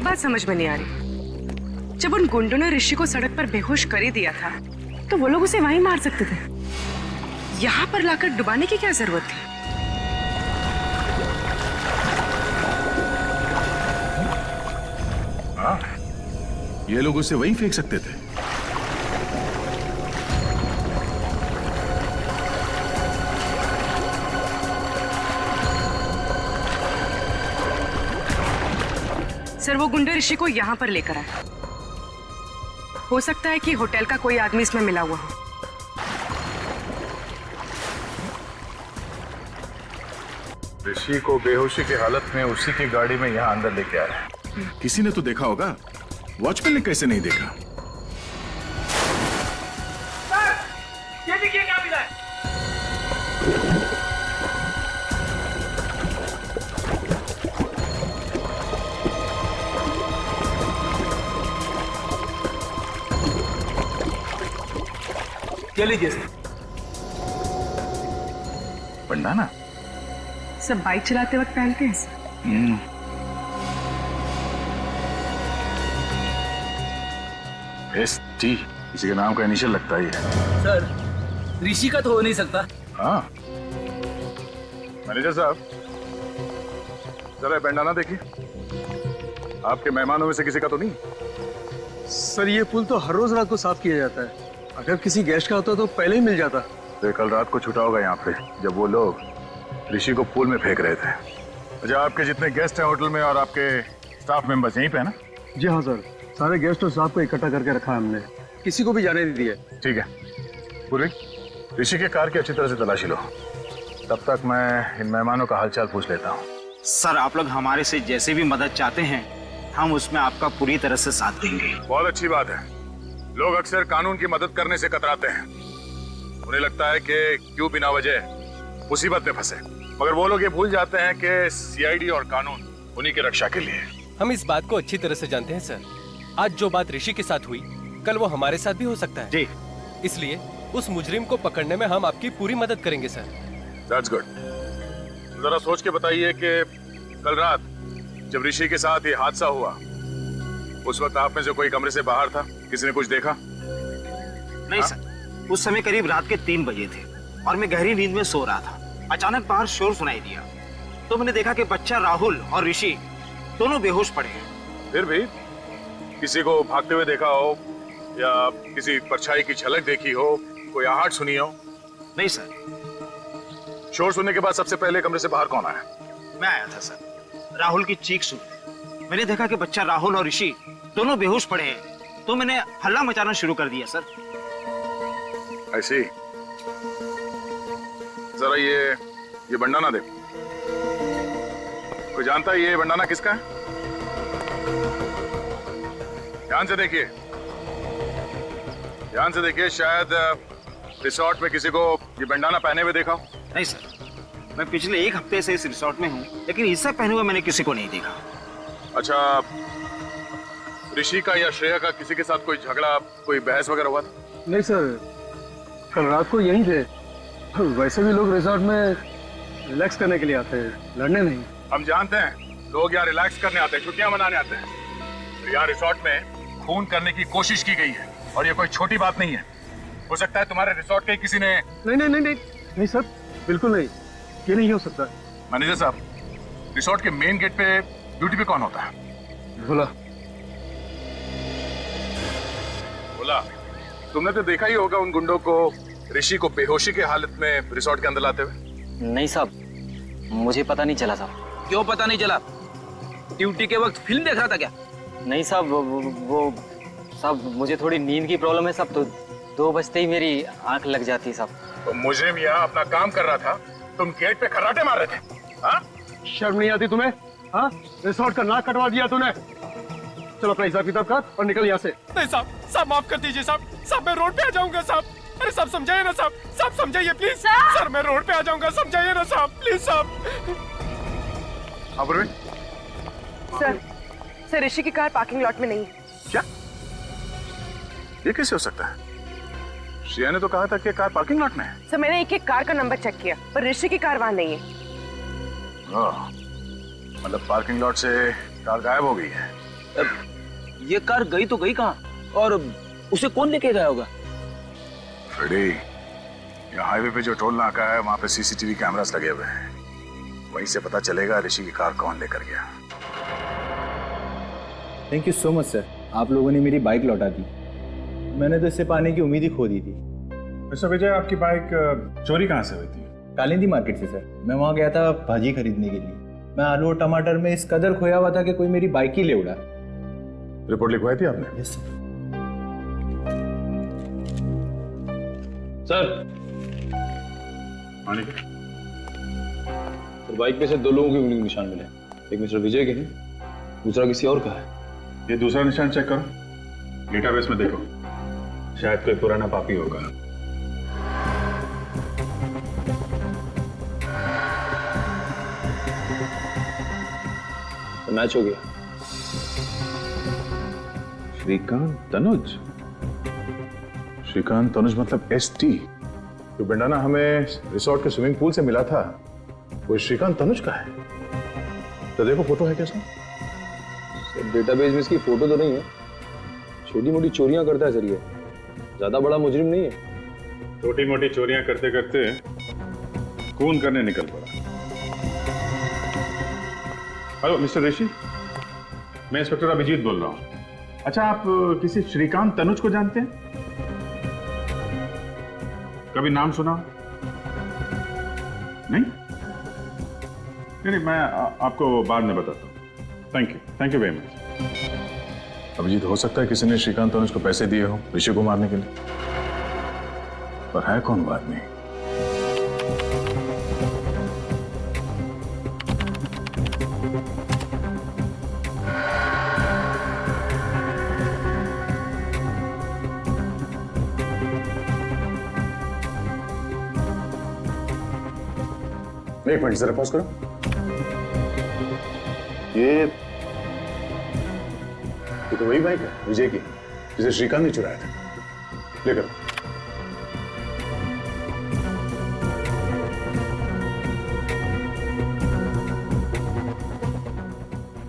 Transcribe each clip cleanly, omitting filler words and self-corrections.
बात समझ में नहीं आ रही, जब उन गुंडों ने ऋषि को सड़क पर बेहोश कर ही दिया था तो वो लोग उसे वहीं मार सकते थे। यहाँ पर लाकर डुबाने की क्या जरूरत थी? हाँ, ये लोग उसे वहीं फेंक सकते थे। सर, वो गुंडे ऋषि को यहाँ पर लेकर आए। हो सकता है कि होटल का कोई आदमी इसमें मिला हुआ हो। ऋषि को बेहोशी की हालत में उसी की गाड़ी में यहाँ अंदर लेके आया। किसी ने तो देखा होगा, वॉचमैन ने कैसे नहीं देखा? सर, ये देखिए क्या मिला है। ये लीजिए सर। बंडाना सब बाइक चलाते वक्त पहनते हैं सर। ST किसी के नाम का इनिशियल लगता ही है। सर, ऋषि का तो हो नहीं सकता। हाँ, मैनेजर साहब, जरा बंडाना देखिए, आपके मेहमानों में से किसी का तो नहीं? सर, ये पुल तो हर रोज रात को साफ किया जाता है। अगर किसी गेस्ट का होता तो पहले ही मिल जाता। तो कल रात को छुटा होगा यहाँ पे, जब वो लोग ऋषि को पूल में फेंक रहे थे। अच्छा, आपके जितने गेस्ट हैं होटल में और आपके स्टाफ मेंबर्स यहीं पे है ना? जी हाँ सर, सारे गेस्ट और स्टाफ को इकट्ठा करके रखा है हमने, किसी को भी जाने नहीं दिया। ठीक है पूर्वी, ऋषि के कार की अच्छी तरह से तलाशी लो, तब तक मैं इन मेहमानों का हालचाल पूछ लेता हूँ। सर, आप लोग हमारे से जैसे भी मदद चाहते हैं, हम उसमें आपका पूरी तरह से साथ देंगे। बहुत अच्छी बात है। लोग अक्सर कानून की मदद करने से कतराते हैं। उन्हें लगता है कि क्यों बिना वजह मुसीबत में फंसे, मगर वो लोग ये भूल जाते हैं कि CID और कानून उन्हीं की रक्षा के लिए। हम इस बात को अच्छी तरह से जानते हैं सर। आज जो बात ऋषि के साथ हुई, कल वो हमारे साथ भी हो सकता है जी। इसलिए उस मुजरिम को पकड़ने में हम आपकी पूरी मदद करेंगे सर। That's good। जरा सोच के बताइए कि कल रात जब ऋषि के साथ ये हादसा हुआ, उस वक्त आप में से कोई कमरे से बाहर था? किसी ने कुछ देखा? नहीं सर, उस समय करीब रात के 3 बजे थे और मैं गहरी नींद में सो रहा था। अचानक बाहर शोर सुनाई दिया तो मैंने देखा कि बच्चा राहुल और ऋषि दोनों बेहोश पड़े हैं। फिर भी किसी को भागते हुए देखा हो या किसी परछाई की झलक देखी हो, कोई आहट सुनी हो? नहीं सर। शोर सुनने के बाद सबसे पहले कमरे से बाहर कौन आया? मैं आया था सर। राहुल की चीख सुनी, मैंने देखा कि बच्चा राहुल और ऋषि दोनों बेहोश पड़े हैं, तो मैंने हल्ला मचाना शुरू कर दिया सर। ऐसी जरा ये बंडाना देखो। कोई जानता है ये बंडाना किसका है? ध्यान से देखिए, ध्यान से देखिए, शायद रिसोर्ट में किसी को ये बंडाना पहने हुए देखा हो। नहीं सर, मैं पिछले 1 हफ्ते से इस रिसोर्ट में हूँ, लेकिन इससे पहने हुए मैंने किसी को नहीं देखा। अच्छा, ऋषि का या श्रेया का किसी के साथ कोई झगड़ा, कोई बहस वगैरह हुआ था? नहीं सर, कल रात को यहीं थे। वैसे भी लोग रिसोर्ट में रिलैक्स करने के लिए आते हैं, लड़ने नहीं। हम जानते हैं लोग यहाँ रिलैक्स करने आते हैं, छुट्टियां मनाने आते हैं। यहाँ रिसोर्ट में खून करने की कोशिश की गई है और ये कोई छोटी बात नहीं है। हो सकता है तुम्हारे रिसोर्ट के किसी ने। नहीं नहीं नहीं नहीं नहीं सर, बिल्कुल नहीं, ये नहीं हो सकता। मैनेजर साहब, रिसोर्ट के मेन गेट पे ड्यूटी पे कौन होता है? भोला। भोला, तुमने तो देखा ही होगा उन गुंडों को ऋषि को बेहोशी के हालत में रिसोर्ट के अंदर लाते हुए। नहीं साहब, मुझे पता नहीं चला साहब। क्यों पता नहीं चला? ड्यूटी के वक्त फिल्म देख रहा था क्या? नहीं साहब, वो साहब मुझे थोड़ी नींद की प्रॉब्लम है साहब, तो 2 बजते ही मेरी आंख लग जाती है साहब। तो मुजरिम यहाँ अपना काम कर रहा था, तुम गेट पे खर्राटे मार रहे थे। हाँ, शर्म नहीं आती तुम्हें? हाँ, रिसोर्ट का नाक कटवा दिया तूने। चलो अपना हिसाब किताब कर और निकल यहाँ से। नहीं साहब, साहब माफ कर दीजिए साहब। साहब मैं रोड पे आ जाऊंगा साहब। अरे साहब समझाइए ना साहब, साहब समझाइए प्लीज। सर मैं रोड पे आ जाऊंगा, समझाइए ना साहब प्लीज साहब। सर, ऋषि की कार पार्किंग लॉट में नहीं है। क्या? ये कैसे हो सकता है? श्रेया ने तो कहा था कि कार पार्किंग लॉट में है। सर, मैंने एक कार का नंबर चेक किया, पर ऋषि की कार वहां नहीं है। मतलब पार्किंग लॉट से कार गायब हो गई है। ये कार गई तो गई कहाँ? और उसे कौन लेके गया होगा? फ्रेडी, यहाँ हाईवे पे जो टोल नाका है वहाँ पे सीसीटीवी कैमरास लगे हुए हैं। वहीं से पता चलेगा ऋषि की कार कौन लेकर गया। Thank you so much sir, आप लोगों ने मेरी बाइक लौटा दी। मैंने तो इससे पाने की उम्मीद ही खो दी थी। मिस्टर विजय, आपकी बाइक चोरी कहाँ से हुई थी? कालिंदी मार्केट से सर। मैं वहाँ गया था भाजी खरीदने के लिए। मैं आलू और टमाटर में इस कदर खोया हुआ था कि कोई मेरी बाइक ही ले उड़ा। रिपोर्ट लिखवाई थी आपने? Yes sir. सर, आने तो बाइक पे से 2 लोगों के उंगली के निशान मिले। एक मिस्टर विजय के हैं, दूसरा किसी और का है। ये दूसरा निशान चेक करो, डेटाबेस में देखो, शायद कोई पुराना पापी होगा। तो मैच हो गया। श्रीकांत तनुज? श्रीकांत तनुज मतलब ST, जो बेंडाना हमें रिसोर्ट के स्विमिंग पूल से मिला था, वो श्रीकांत तनुज का है। तो देखो फोटो है कैसा? डेटाबेस में इसकी फोटो तो नहीं है। छोटी मोटी चोरियां करता है सर, ये ज्यादा बड़ा मुजरिम नहीं है। छोटी मोटी चोरियां करते करते खून करने निकल पड़ा। हेलो मिस्टर ऋषि, मैं इंस्पेक्टर अभिजीत बोल रहा हूँ। अच्छा, आप किसी श्रीकांत तनुज को जानते हैं? कभी नाम सुना? नहीं, मैं आपको बाद में बताता हूँ। Thank you very much. Abhijeet, हो सकता है किसी ने श्रीकांत तनुज को पैसे दिए हो ऋषि को मारने के लिए, पर है कौन वो आदमी? एक मिनट जरा पॉज करो। ये तो वही बाइक है विजय की, जिसे श्रीकांत ने चुराया था। लेकर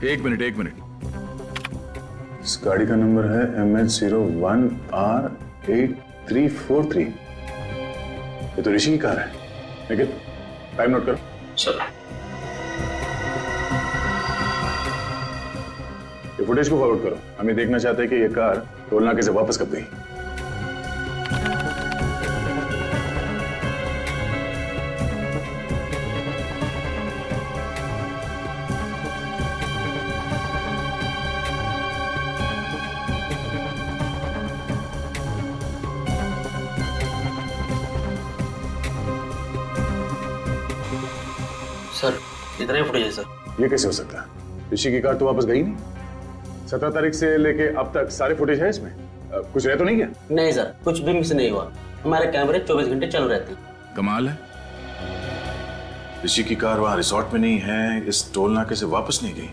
एक मिनट। इस गाड़ी का नंबर है MH01R8343। ये तो ऋषि की कार है। लेकिन टाइम नोट करो। सर, ये फुटेज को फॉरवर्ड करो। हम ये देखना चाहते हैं कि ये कार टोल नाके से वापस कब गई। सर, इतना ही फुटेज है सर। ये कैसे हो सकता है? ऋषि की कार तो वापस गई नहीं। 17 तारीख से लेके अब तक सारे फुटेज है इसमें। कुछ रह तो नहीं गया? नहीं सर, कुछ भी मिस नहीं हुआ। हमारे कैमरे 24 घंटे चालू रहते हैं। कमाल है, ऋषि की कार वहां रिसोर्ट में नहीं है, इस टोल नाके से वापस नहीं गई,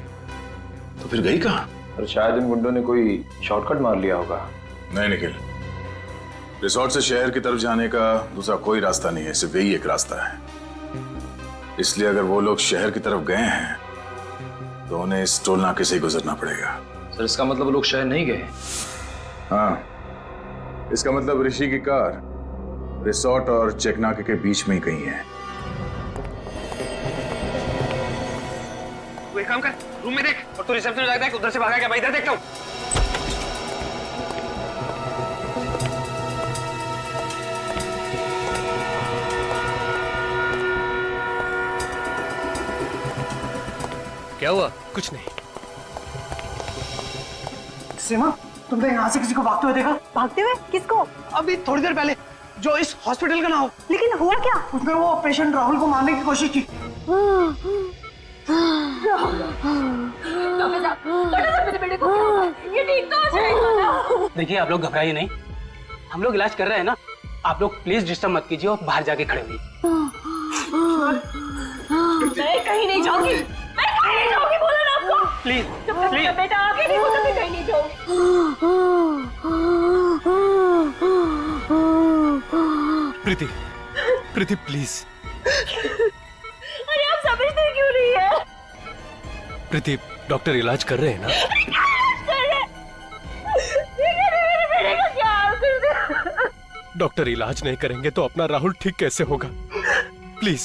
तो फिर गई कहाँ? और शायद इन गुंडों ने कोई शॉर्टकट मार लिया होगा। नहीं निखिल, रिसोर्ट से शहर की तरफ जाने का दूसरा कोई रास्ता नहीं है, सिर्फ यही एक रास्ता है। इसलिए अगर वो लोग शहर की तरफ गए हैं तो उन्हें इस टोल नाके से ही गुजरना पड़ेगा। सर, इसका मतलब वो लोग शहर नहीं गए? हाँ, इसका मतलब ऋषि की कार रिसोर्ट और चेक नाके के बीच में ही कहीं है। तू एक काम कर, रूम में देख, और तू रिसेप्शन में जाकर देख, उधर से भागा क्या? मैं इधर देखता हूँ। क्या हुआ? कुछ नहीं। सीमा, तुमने यहाँ से किसी को भागते हुए देखा? भागते हुए? किसको? अभी थोड़ी देर पहले, जो इस हॉस्पिटल का ना हो। लेकिन हुआ क्या? उसने वो पेशेंट राहुल को मारने की कोशिश की। ये ठीक तो हो जाएगा ना? देखिए, आप लोग घबराइए नहीं, हम लोग इलाज कर रहे हैं ना। आप लोग प्लीज डिस्टर्ब मत कीजिए और बाहर जाके खड़े होइए। मैं कहीं नहीं जाऊंगी, मैं कहीं नहीं जाऊंगी, बोला ना आपको। प्लीज प्लीज बेटा, आगे नहीं बोला, मैं कहीं नहीं जाऊंगी। प्रीति प्लीज। अरे आप समझते क्यों नहीं है? प्रीति, डॉक्टर इलाज कर रहे हैं ना? डॉक्टर इलाज नहीं करेंगे तो अपना राहुल ठीक कैसे होगा? प्लीज।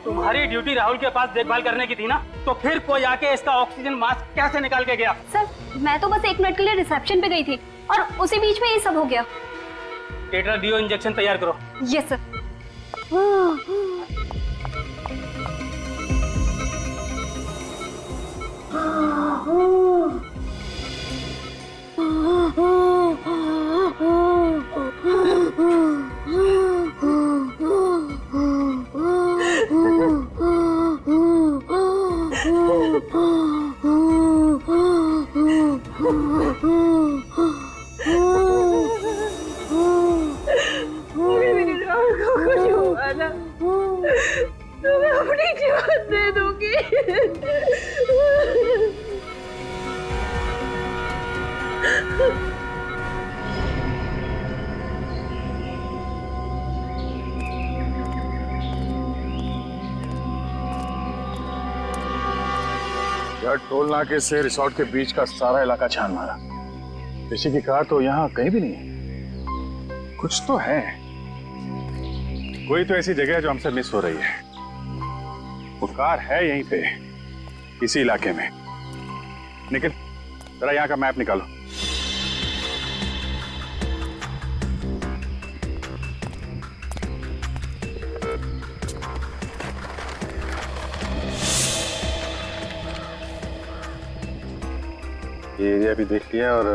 तुम्हारी ड्यूटी राहुल के पास देखभाल करने की थी ना, तो फिर कोई आके इसका ऑक्सीजन मास्क कैसे निकाल के गया? सर मैं तो बस 1 मिनट के लिए रिसेप्शन पे गई थी और उसी बीच में ये सब हो गया। टेट्राडियो इंजेक्शन तैयार करो। Yes sir. मैं अपनी जीवन दे दूंगी। यार टोल नाके से रिसोर्ट के बीच का सारा इलाका छान मारा। ऋषि की कार तो यहाँ कहीं भी नहीं है। कुछ तो है, कोई तो ऐसी जगह है जो हमसे मिस हो रही है। वो कार है यहीं पे, इसी इलाके में। निखिल जरा यहाँ का मैप निकालो। ये एरिया भी देख लिया और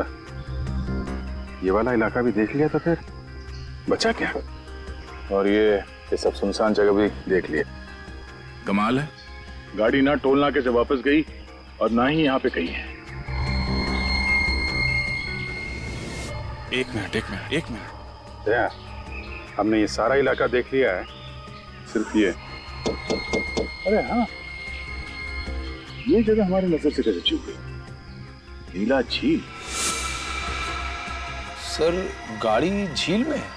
ये वाला इलाका भी देख लिया, तो फिर बचा क्या? और ये सब सुनसान जगह भी देख लिया। कमाल है, गाड़ी ना टोल नाके से वापस गई और ना ही यहाँ पे कहीं है। एक मिनट यार, हमने ये सारा इलाका देख लिया है, सिर्फ ये। अरे हाँ, ये जगह हमारी नजर से कैसे चूक गई? नीला झील। सर गाड़ी झील में है?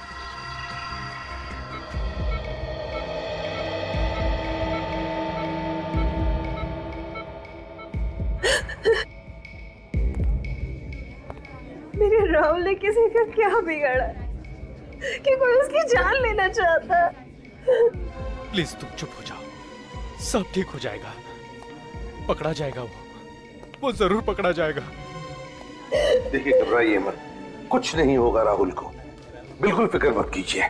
मेरे राहुल ने किसी का क्या बिगाड़ा कि कोई उसकी जान लेना चाहता? प्लीज तुम चुप हो जाओ, सब ठीक हो जाएगा। पकड़ा जाएगा, वो जरूर पकड़ा जाएगा। देखिए घबराइए मत, कुछ नहीं होगा राहुल को, बिल्कुल फिक्र मत कीजिए।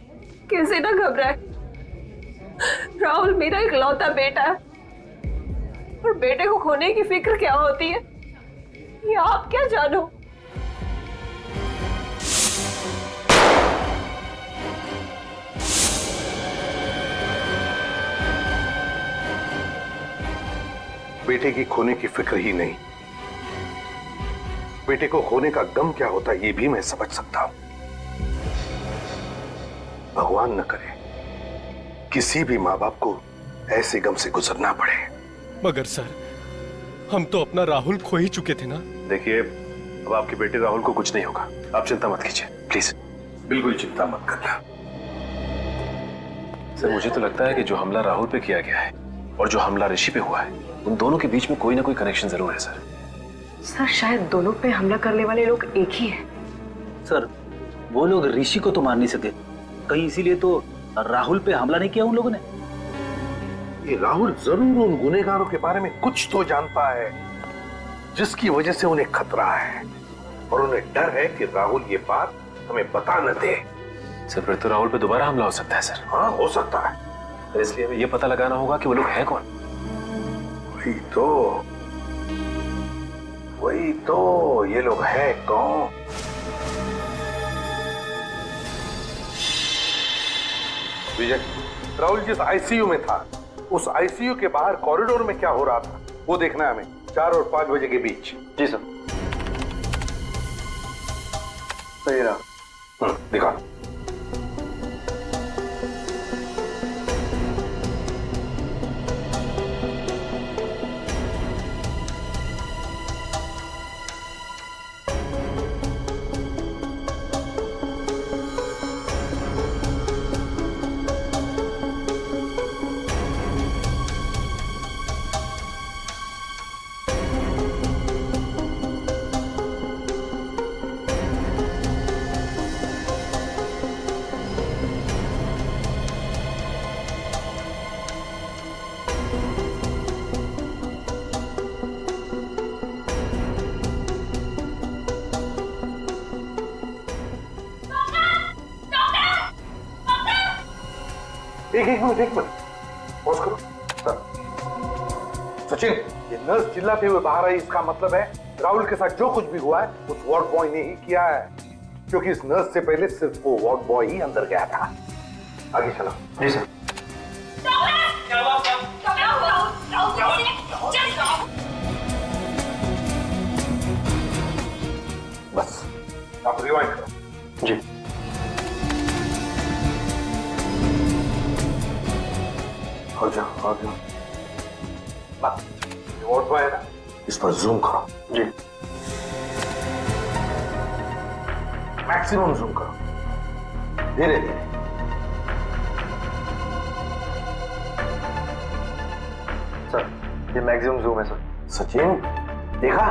कैसे ना घबराए, राहुल मेरा इकलौता बेटा है और बेटे को खोने की फिक्र क्या होती है ये आप क्या जानो। बेटे की खोने की फिक्र ही नहीं, बेटे को खोने का गम क्या होता है ये भी मैं समझ सकता हूं। भगवान न करे किसी भी माँ बाप को ऐसे गम से गुजरना पड़े। मगर सर, हम तो अपना राहुल खो ही चुके थे ना। देखिए अब आपके बेटे राहुल को कुछ नहीं होगा, आप चिंता मत कीजिए प्लीज, बिल्कुल चिंता मत करना। सर मुझे तो लगता है कि जो हमला राहुल पे किया गया है और जो हमला ऋषि पे हुआ है, उन दोनों के बीच में कोई ना कोई कनेक्शन जरूर है सर। सर शायद दोनों पे हमला करने वाले लोग एक ही हैं। सर वो लोग ऋषि को तो मार नहीं सके, कहीं इसीलिए तो राहुल पे हमला नहीं किया उन लोगों ने। ये राहुल जरूर उन गुनहगारों के बारे में कुछ तो जानता है जिसकी वजह से उन्हें खतरा है, और उन्हें डर है कि राहुल ये बात हमें बता न दे। सर फिर तो राहुल पे दोबारा हमला हो सकता है सर। हाँ हो सकता है, तो इसलिए हमें ये पता लगाना होगा कि वो लोग हैं कौन। वही तो ये लोग हैं कौन? विजय, राहुल जिस आईसीयू में था उस आईसीयू के बाहर कॉरिडोर में क्या हो रहा था वो देखना है हमें, 4 और 5 बजे के बीच। जी सर। सही रहा, दिखा। एक मिनट पॉज करो सर। सचिन, ये नर्स चिल्लाते हुए बाहर आई, इसका मतलब है राहुल के साथ जो कुछ भी हुआ है उस वार्ड बॉय ने ही किया है, क्योंकि इस नर्स से पहले सिर्फ वो वार्ड बॉय ही अंदर गया था। आगे चलो। जी सर। बस आप रिवाइंड करो। जी। हो जाओ। बस वार्ड बॉय है ना, इस पर जूम करो। जी। मैक्सिमम जूम करो, धीरे धीरे। सर, ये मैक्सिमम जूम है सर। सचिन, देखा?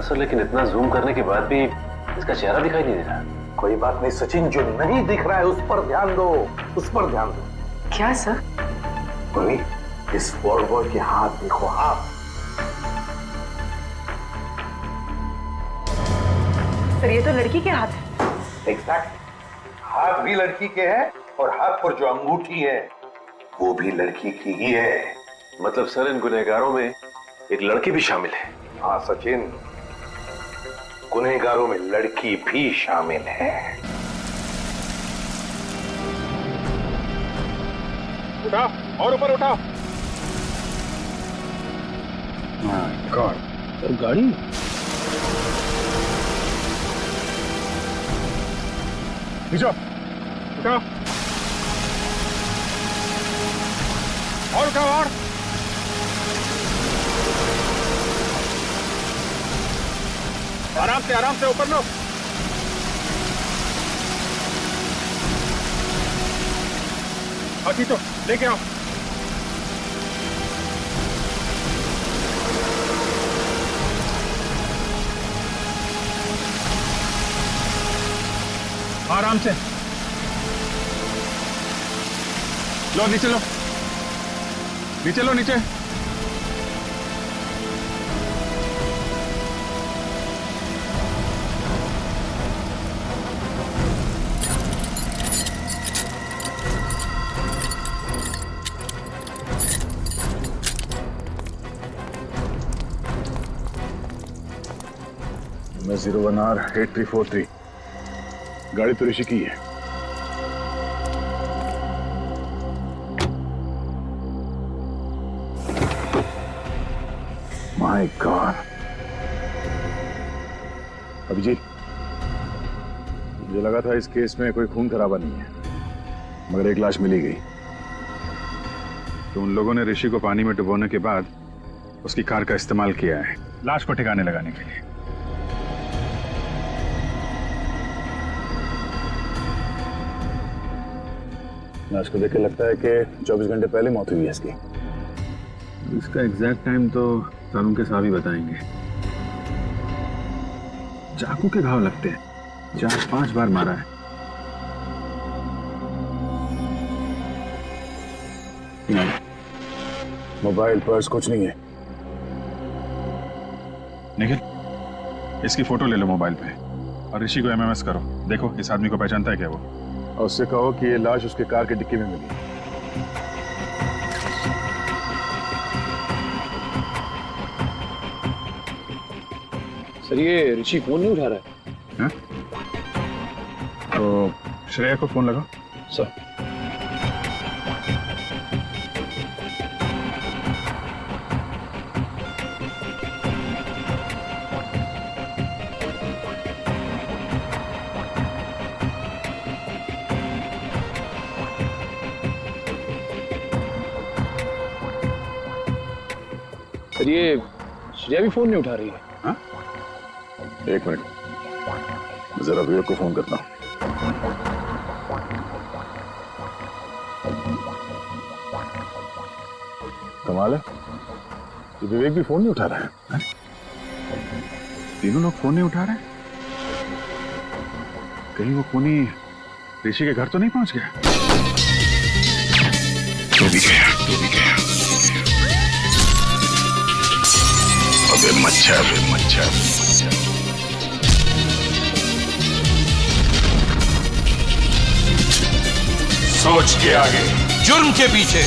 सर, लेकिन इतना जूम करने के बाद भी इसका चेहरा दिखाई नहीं दे रहा। कोई बात नहीं सचिन, जो नहीं दिख रहा है उस पर ध्यान दो, उस पर ध्यान दो। क्या सर? बोली, इस वार्ड बॉय के हाथ देखो, हाथ। सर, ये तो लड़की के हाथ है। एग्जैक्ट, हाथ भी लड़की के हैं और हाथ पर जो अंगूठी है वो भी लड़की की ही है। मतलब सर, इन गुनहगारों में एक लड़की भी शामिल है? हाँ सचिन, गुनहगारों में लड़की भी शामिल है। उठा और ऊपर उठा। गॉड, सर गाड़ी नीचे उठा और उठा और आराम से ऊपर लो। बाकी तो लेके आओ। आराम से लो, नीचे लो, नीचे लो, नीचे। मैं 01R8343, गाड़ी तो ऋषि की है। My God. अभिजीत, मुझे लगा था इस केस में कोई खून खराबा नहीं है, मगर एक लाश मिली गई। तो उन लोगों ने ऋषि को पानी में डुबोने के बाद उसकी कार का इस्तेमाल किया है लाश को ठिकाने लगाने के लिए। लाश को देख के लगता है कि 24 घंटे पहले मौत हुई है इसकी। इसका एग्जैक्ट टाइम तो कानून के साहब ही बताएंगे। चाकू के घाव लगते हैं, 4-5 बार मारा है। नहीं, मोबाइल पर्स कुछ नहीं है। निखिल, इसकी फोटो ले लो मोबाइल पे और ऋषि को एमएमएस करो। देखो इस आदमी को पहचानता है क्या वो, और उससे कहो कि ये लाश उसके कार के डिक्की में मिली। सर, ये ऋषि फोन नहीं उठा रहा है। तो श्रेया को फोन लगाओ। सर। सर, ये श्रेया भी फोन नहीं उठा रही है। हाँ? एक मिनट, जरा विवेक को फोन करता हूं। कमाल है, ये विवेक भी फोन नहीं उठा रहा है। तीनों लोग फोन नहीं उठा रहे हैं। कहीं वो खूनी ऋषि के घर तो नहीं पहुंच गया? तो भी गया। अबे मच्छर। सोच के आगे, जुर्म के पीछे।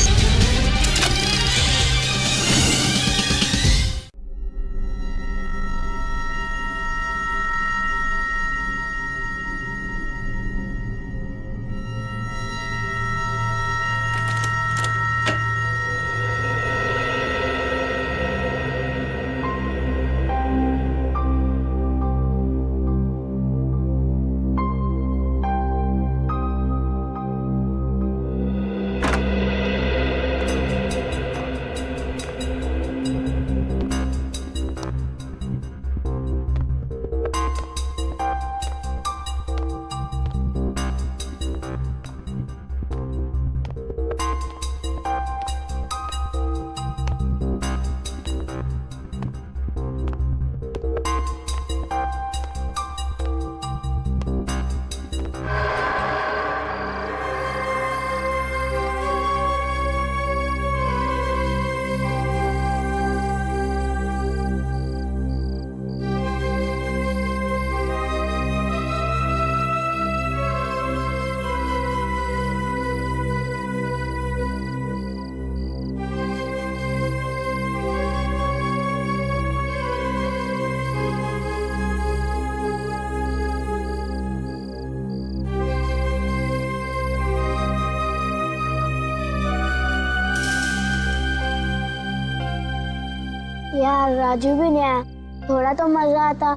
यार राजू भी नहीं आया, थोड़ा तो मजा आता।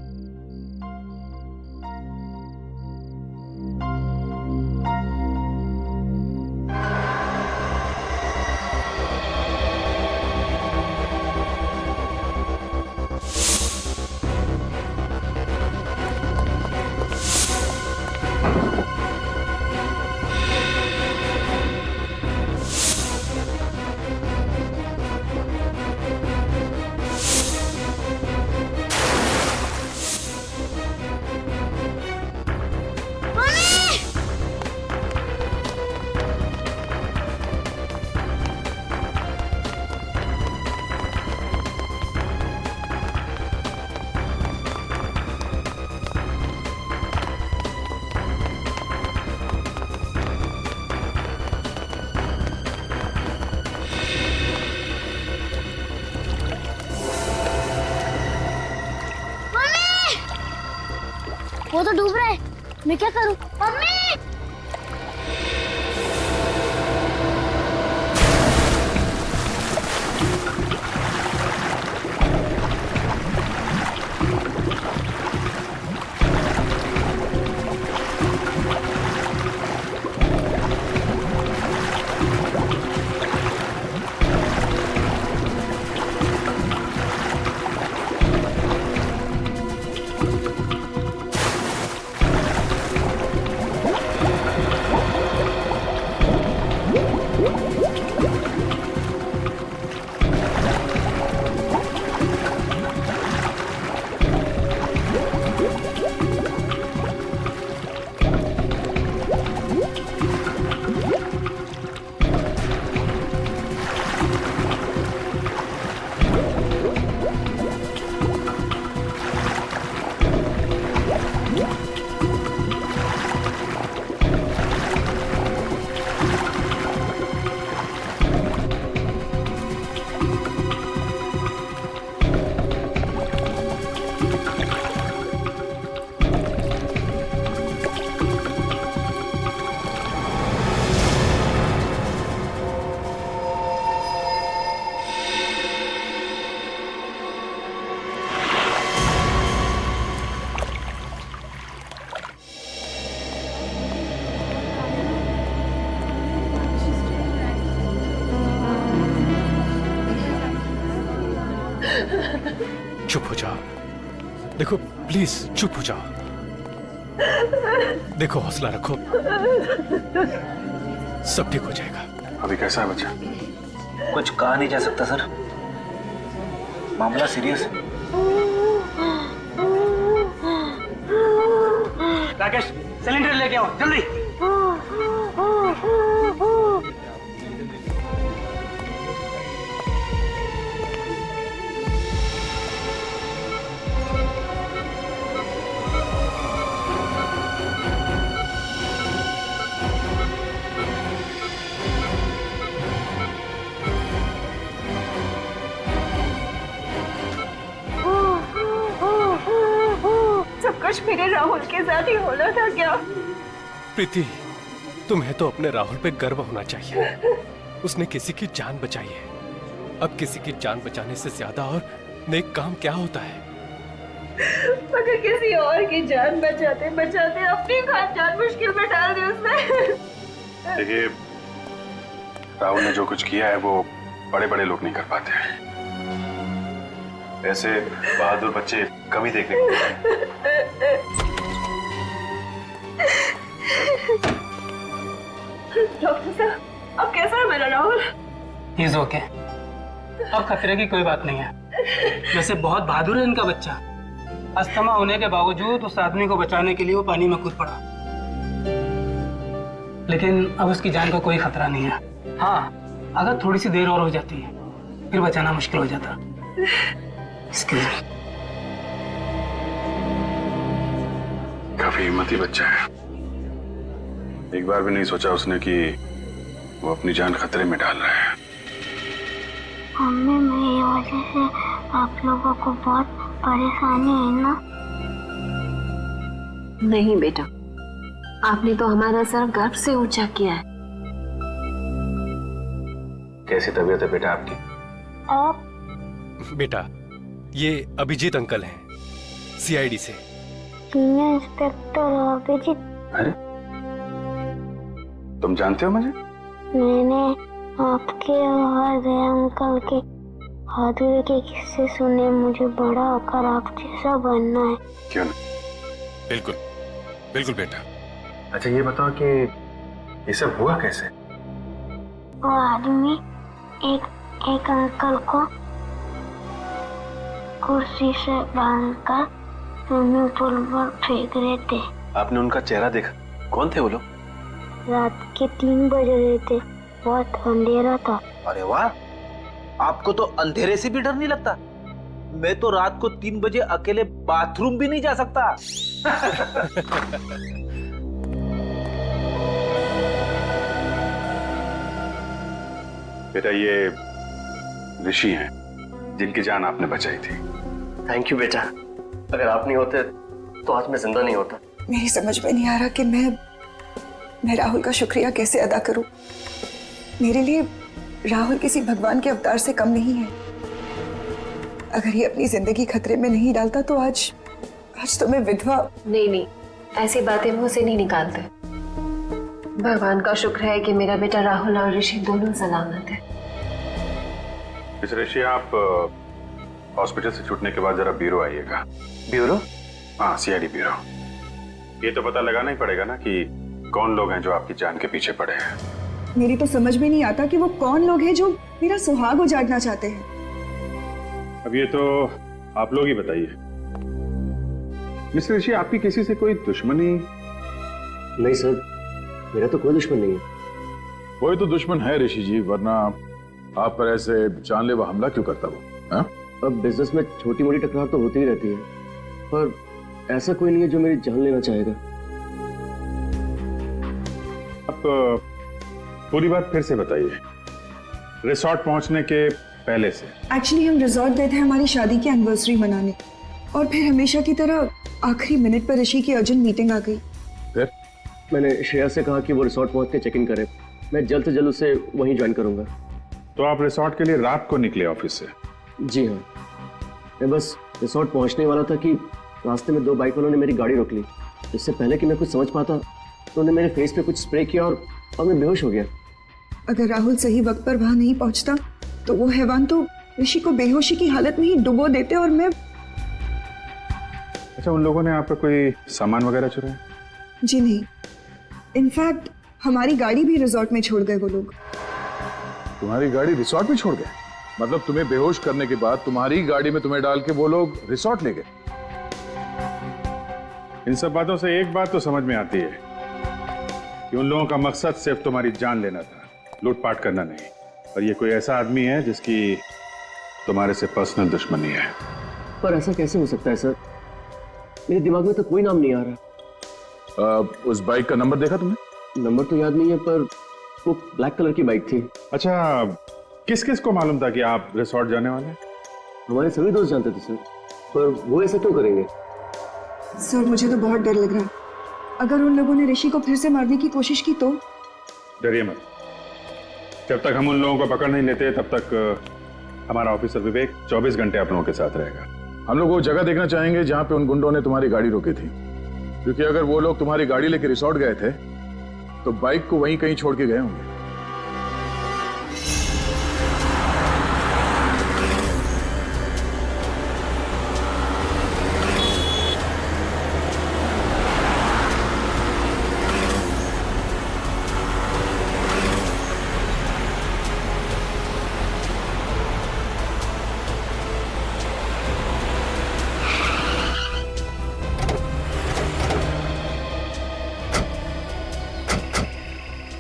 वो तो डूब रहा है, मैं क्या करूं? मम्मी! चुप हो जाओ, देखो प्लीज चुप हो जाओ, देखो हौसला रखो, सब ठीक हो जाएगा। अभी कैसा है बच्चा? कुछ कहा नहीं जा सकता सर, मामला सीरियस है। राकेश सिलेंडर लेके आओ जल्दी। राहुल के साथ ही होना था क्या? प्रीति, तुम्हें तो अपने राहुल पे गर्व होना चाहिए। उसने किसी की जान बचाई है। अब किसी की जान बचाने से ज्यादा और नेक काम क्या होता है? मगर किसी और की जान बचाते बचाते अपनी जान मुश्किल में डाल दी उसने। देखिए, राहुल ने जो कुछ किया है वो बड़े बड़े लोग नहीं कर पाते हैं। ऐसे बहादुर बच्चे कम ही देखने को मिलते हैं। डॉक्टर साहब, अब कैसा है मेरा राहुल? He is okay. अब खतरे की कोई बात नहीं है। वैसे बहुत बहादुर है इनका बच्चा। अस्थमा होने के बावजूद उस आदमी को बचाने के लिए वो पानी में कूद पड़ा, लेकिन अब उसकी जान का कोई खतरा नहीं है। हाँ, अगर थोड़ी सी देर और हो जाती है फिर बचाना मुश्किल हो जाता। Excuse me। काफी हिम्मती बच्चा है। एक बार भी नहीं सोचा उसने कि वो अपनी जान खतरे में डाल रहा है। मम्मी, मेरी वजह से आप लोगों को बहुत परेशानी है ना? नहीं बेटा, आपने तो हमारा सर गर्व से ऊंचा किया है। कैसी तबीयत है बेटा आपकी? आप बेटा, ये अभिजीत अंकल हैं, सीआईडी से। Senior inspector Abhijeet. अरे, तुम जानते हो मुझे? मैंने आपके और दया अंकल के बहादुरी के किस्से सुने। मुझे बड़ा होकर आप जैसा बनना है। क्यों नहीं? बिल्कुल बिल्कुल बेटा। अच्छा, ये बताओ कि ये सब हुआ कैसे? वो आदमी एक अंकल को कुर्सी से बांधकर स्विमिंग पूल पर फेंक रहे थे। आपने उनका चेहरा देखा? कौन थे वो लोग? रात के 3 बज रहे थे, बहुत अंधेरा था। अरे वाह, आपको तो अंधेरे से भी डर नहीं लगता? मैं तो रात को 3 बजे अकेले बाथरूम भी नहीं जा सकता। बेटा, ये ऋषि हैं जिनकी जान आपने बचाई थी। थैंक यू बेटा। अगर आप नहीं होते तो आज मैं जिंदा नहीं होता। मेरी समझ में नहीं आ रहा कि मैं राहुल का शुक्रिया कैसे अदा करूं। मेरे लिए राहुल किसी भगवान के अवतार से कम नहीं है। अगर ये अपनी जिंदगी खतरे में नहीं डालता तो आज तो मैं विधवा। नहीं, ऐसी बातें मुंह से नहीं निकालते। भगवान का शुक्र है कि मेरा बेटा राहुल और ऋषि दोनों सलामत है। ऋषि, आप हॉस्पिटल से छूटने के बाद जरा ब्यूरो आइएगा। ब्यूरो? हाँ, सीआईडी ब्यूरो। ये तो पता लगाना ही पड़ेगा ना कि कौन लोग हैं जो आपकी जान के पीछे पड़े हैं। मेरी तो समझ में नहीं आता कि वो कौन लोग हैं जो मेरा सुहाग उजाड़ना चाहते हैं। अब ये तो आप लोग ही बताइए। मिस्टर ऋषि, आपकी किसी से कोई दुश्मनी? नहीं सर, मेरा तो कोई दुश्मन नहीं है। कोई तो दुश्मन है ऋषि जी, वरना आप पर ऐसे जानलेवा हमला क्यों करता वो? हाँ? अब बिजनेस में छोटी मोटी टकरार तो होती ही रहती है, पर ऐसा कोई नहीं है जो मेरी जान लेना चाहेगा। आप पूरी बात फिर से बताइए, रिसोर्ट पहुंचने के पहले से। एक्चुअली हम रिजॉर्ट गए थे हमारी शादी की एनिवर्सरी मनाने, और फिर हमेशा की तरह आखिरी मिनट पर ऋषि की अर्जेंट मीटिंग आ गई। फिर मैंने श्रेया से कहा कि वो रिसोर्ट पहुंच के चेक इन करे। मैं जल्द से जल्द उसे वहीं ज्वाइन करूंगा। तो आप रिसोर्ट के लिए रात को निकले ऑफिस से? जी हाँ, मैं बस रिसोर्ट पहुंचने वाला था कि रास्ते में 2 बाइक वालों ने मेरी गाड़ी रोक ली। इससे पहले कि मैं कुछ समझ पाता तो उन्होंने मेरे फेस पे कुछ स्प्रे किया और मैं बेहोश हो गया। अगर राहुल सही वक्त पर वहां नहीं पहुंचता तो वो हैवान तो ऋषि को बेहोशी की हालत में ही डुबो देते और मैं। अच्छा, उन लोगों ने आपका कोई सामान वगैरह चुराया? जी नहीं, इनफैक्ट हमारी गाड़ी भी रिसोर्ट में छोड़ गए वो लोग। तुम्हारी गाड़ी रिसोर्ट में छोड़ गए? मतलब तुम्हें बेहोश करने के बाद तुम्हारी गाड़ी में तुम्हें डाल के वो लोग रिसोर्ट ले गए? इन सब बातों से एक बात तो समझ में आती है कि उन लोगों का मकसद सिर्फ तुम्हारी जान लेना था, लूटपाट करना नहीं। और ये कोई ऐसा आदमी है जिसकी तुम्हारे से पर्सनल दुश्मनी है। पर ऐसा कैसे हो सकता है सर? मेरे दिमाग में तो कोई नाम नहीं आ रहा। उस बाइक का नंबर देखा तुमने? नंबर तो याद नहीं है, पर वो ब्लैक कलर की बाइक थी। अच्छा, किस किस को मालूम था कि आप रिसोर्ट जाने वाले हैं? हमारे सभी दोस्त जानते थे सर, पर वो ऐसा क्यों करेंगे? सर मुझे तो बहुत डर लग रहा है। अगर उन लोगों ने ऋषि को फिर से मारने की कोशिश की तो? डरिए मत। जब तक हम उन लोगों को पकड़ नहीं लेते तब तक हमारा ऑफिसर विवेक 24 घंटे आप लोगों के साथ रहेगा। हम लोग वो जगह देखना चाहेंगे जहां पे उन गुंडों ने तुम्हारी गाड़ी रोकी थी, क्योंकि अगर वो लोग तुम्हारी गाड़ी लेके रिसोर्ट गए थे तो बाइक को वहीं कहीं छोड़ के गए होंगे।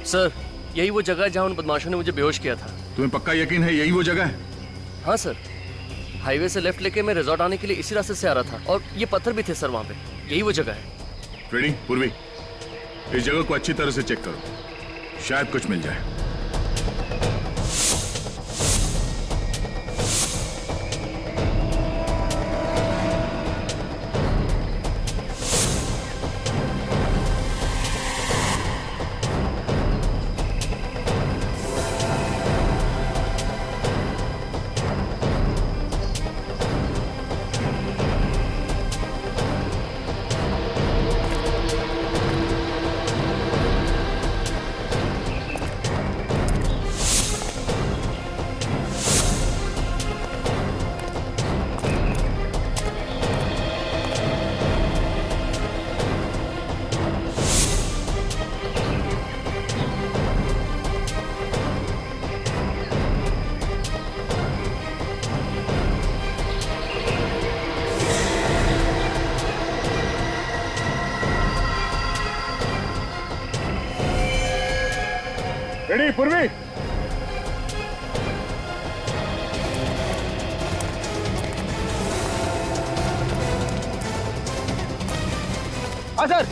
सर, यही वो जगह है जहां उन बदमाशों ने मुझे बेहोश किया था। तुम्हें पक्का यकीन है यही वो जगह है? हाँ सर, हाईवे से लेफ्ट लेके मैं रिजॉर्ट आने के लिए इसी रास्ते से आ रहा था और ये पत्थर भी थे सर वहां पे। यही वो जगह है। ट्रेडिंग पूर्वी, इस जगह को अच्छी तरह से चेक करो, शायद कुछ मिल जाए। रेडी पूर्वी? हाँ सर।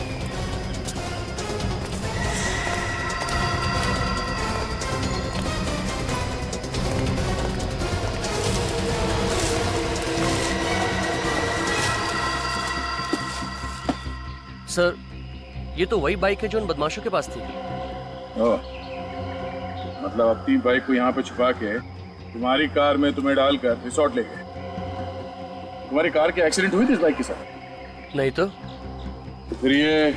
सर, ये तो वही बाइक है जो उन बदमाशों के पास थी। मतलब अपनी बाइक को यहाँ पे छुपा के तुम्हारी कार में तुम्हें डालकर रिसोर्ट ले गए। तुम्हारी कार की एक्सीडेंट हुई थी इस बाइक के साथ? नहीं तो फिर ये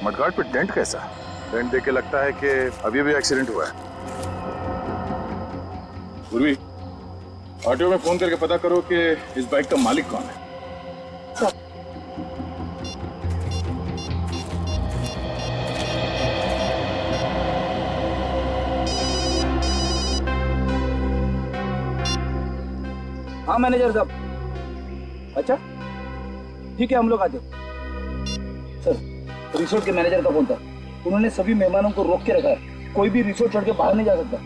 मडगार्ड पे डेंट कैसा? डेंट देख के लगता है कि अभी भी एक्सीडेंट हुआ है। पूर्वी, ऑटो में फोन करके पता करो कि इस बाइक का मालिक कौन है। हाँ मैनेजर साहब। अच्छा ठीक है, हम लोग आते। सर, रिसोर्ट के मैनेजर का फोन था। उन्होंने सभी मेहमानों को रोक के रखा है, कोई भी रिसोर्ट छोड़ के बाहर नहीं जा सकता।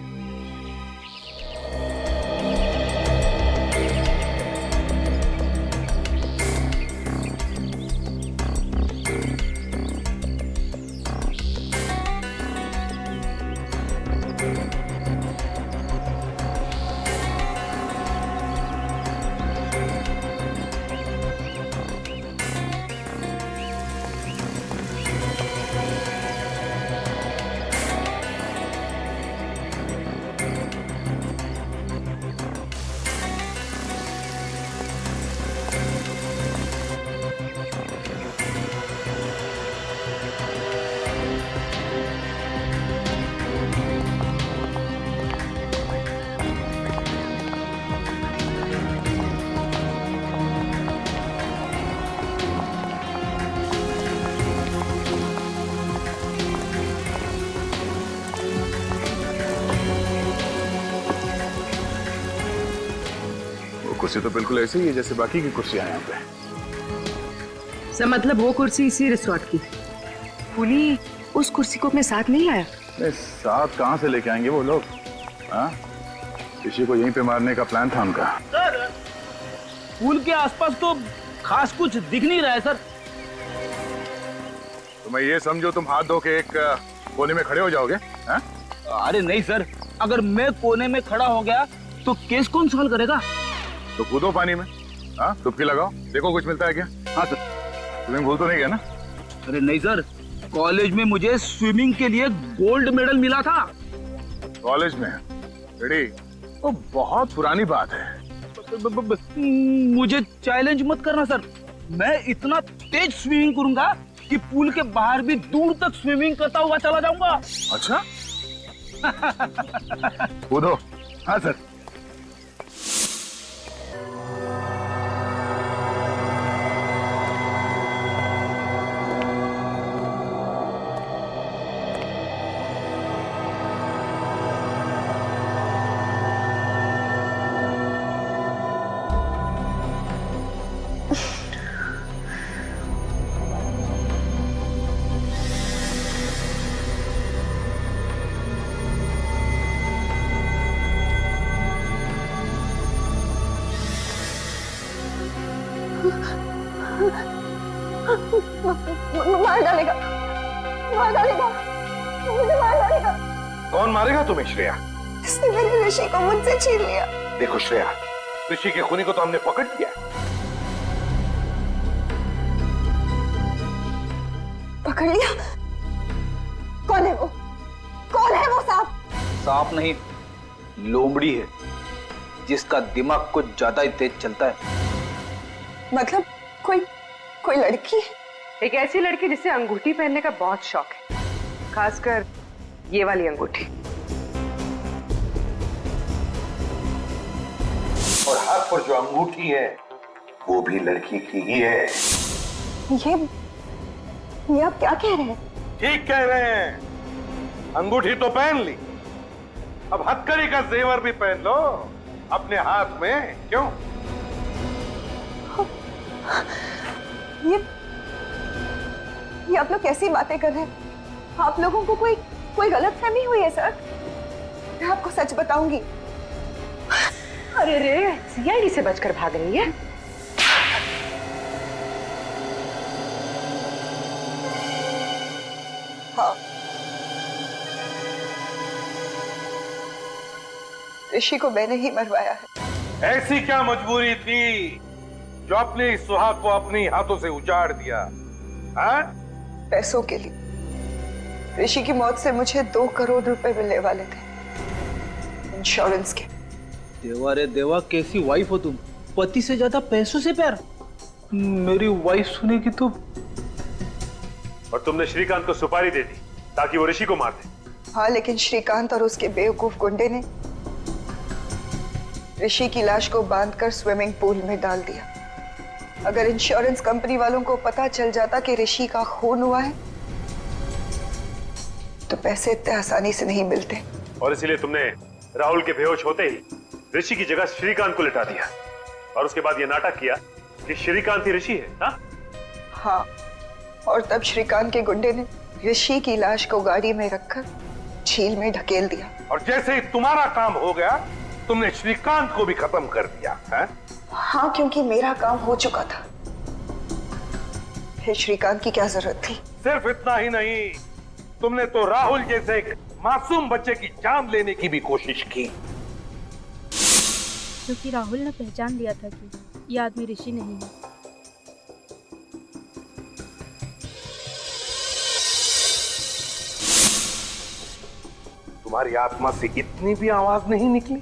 कुर्सी तो बिल्कुल ऐसी ही है जैसे बाकी की कुर्सियां यहाँ पे। सर मतलब वो कुर्सी इसी रिसोर्ट की? फूली उस कुर्सी को अपने साथ नहीं लाया? साथ कहाँ से लेके आएंगे वो लोग? हाँ, किसी को यहीं पे मारने का प्लान था उनका। सर, पुल के आसपास तो खास कुछ दिख नहीं रहा है सर। तो मैं ये समझो तुम हाथ धो के एक कोने में खड़े हो जाओगे? हाँ? अरे नहीं सर, अगर मैं कोने में खड़ा हो गया तो केस कौन सॉल्व करेगा? तो कूदो पानी में, हाँ, डुबकी लगाओ, देखो कुछ मिलता है क्या? हाँ सर। स्विमिंग पूल तो नहीं गया ना? अरे नहीं सर, कॉलेज में मुझे स्विमिंग के लिए गोल्ड मेडल मिला था। कॉलेज में? रेडी? वो बहुत पुरानी बात है। मुझे चैलेंज मत करना सर, मैं इतना तेज स्विमिंग करूंगा कि पूल के बाहर भी दूर तक स्विमिंग करता हुआ चला जाऊंगा। अच्छा? कूदो। हाँ सर। मार डालेगा, मार डालेगा, मुझे मार डालेगा। कौन मारेगा तुम्हें श्रेया? इसने मेरे ऋषि को मुझसे छीन लिया। देखो श्रेया, ऋषि के खूनी को तो हमने पकड़ लिया। पकड़ लिया? कौन है वो? कौन है वो सांप? सांप नहीं, लोमड़ी है, जिसका दिमाग कुछ ज्यादा ही तेज चलता है। मतलब कोई लड़की है? एक ऐसी लड़की जिसे अंगूठी पहनने का बहुत शौक है, खासकर ये वाली अंगूठी। और हाथ पर जो अंगूठी है वो भी लड़की की ही है। ये आप क्या कह रहे हैं? ठीक कह रहे हैं। अंगूठी तो पहन ली, अब हथकड़ी का जेवर भी पहन लो अपने हाथ में। क्यों? ये आप लोग कैसी बातें कर रहे हैं? आप लोगों को कोई गलतफहमी हुई है सर। मैं आपको सच बताऊंगी। अरे रे, सीआईडी से बचकर भाग रही है। हाँ, ऋषि को मैंने ही मरवाया है। ऐसी क्या मजबूरी थी जो अपने इस सुहाग को अपने हाथों से उजाड़ दिया? हाँ? पैसों के लिए। ऋषि की मौत से मुझे 2 करोड़ रुपए मिलने वाले थे, इंश्योरेंस के। देवा रे देवा, कैसी वाइफ हो तुम, पति से ज्यादा पैसों से प्यार। मेरी वाइफ सुनेगी तो। और तुमने श्रीकांत को सुपारी दे दी ताकि वो ऋषि को मार दे। हाँ, लेकिन श्रीकांत और उसके बेवकूफ गुंडे ने ऋषि की लाश को बांधकर स्विमिंग पूल में डाल दिया। अगर इंश्योरेंस कंपनी वालों को पता चल जाता कि ऋषि का खून हुआ है तो पैसे इतने आसानी से नहीं मिलते। और इसीलिए तुमने राहुल के बेहोश होते ही ऋषि की जगह श्रीकांत को लिटा दिया और उसके बाद ये नाटक किया कि श्रीकांत ही ऋषि है। हाँ, और तब श्रीकांत के गुंडे ने ऋषि की लाश को गाड़ी में रखकर झील में ढकेल दिया। और जैसे ही तुम्हारा काम हो गया तुमने श्रीकांत को भी खत्म कर दिया है? हाँ, क्योंकि मेरा काम हो चुका था। फिर श्रीकांत की क्या जरूरत थी? सिर्फ इतना ही नहीं, तुमने तो राहुल जैसे एक मासूम बच्चे की जान लेने की भी कोशिश की। क्योंकि राहुल ने पहचान लिया था कि ये आदमी ऋषि नहीं है। तुम्हारी आत्मा से इतनी भी आवाज नहीं निकली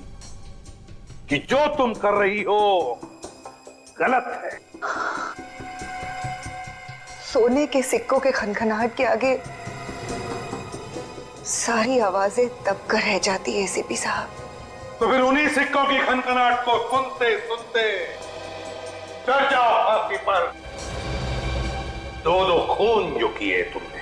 कि जो तुम कर रही हो गलत है? सोने के सिक्कों के खनखनाहट के आगे सारी आवाजें दबकर रह जाती है एसीपी साहब। तो फिर उन्हीं सिक्कों की खनखनाहट को सुनते सुनते चढ़ जाओ फांसी पर। 2 खून जो किए तुमने।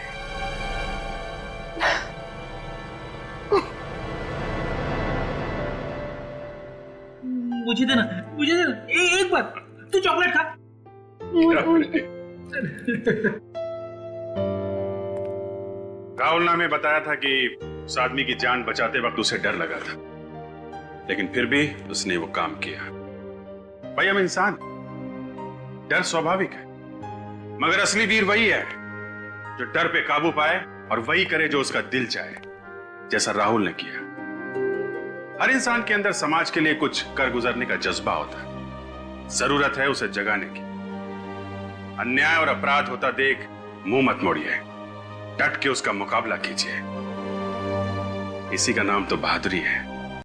मुझे देना, मुझे देना। एक बार तू चॉकलेट खा। राहुल ने हमें बताया था कि उस आदमी की जान बचाते वक्त उसे डर लगा था, लेकिन फिर भी उसने वो काम किया। भाई, हम इंसान, डर स्वाभाविक है, मगर असली वीर वही है जो डर पे काबू पाए और वही करे जो उसका दिल चाहे, जैसा राहुल ने किया। हर इंसान के अंदर समाज के लिए कुछ कर गुजरने का जज्बा होता है, जरूरत है उसे जगाने की। अन्याय और अपराध होता देख मुंह मत मोड़िए, डट के उसका मुकाबला कीजिए। इसी का नाम तो बहादुरी है।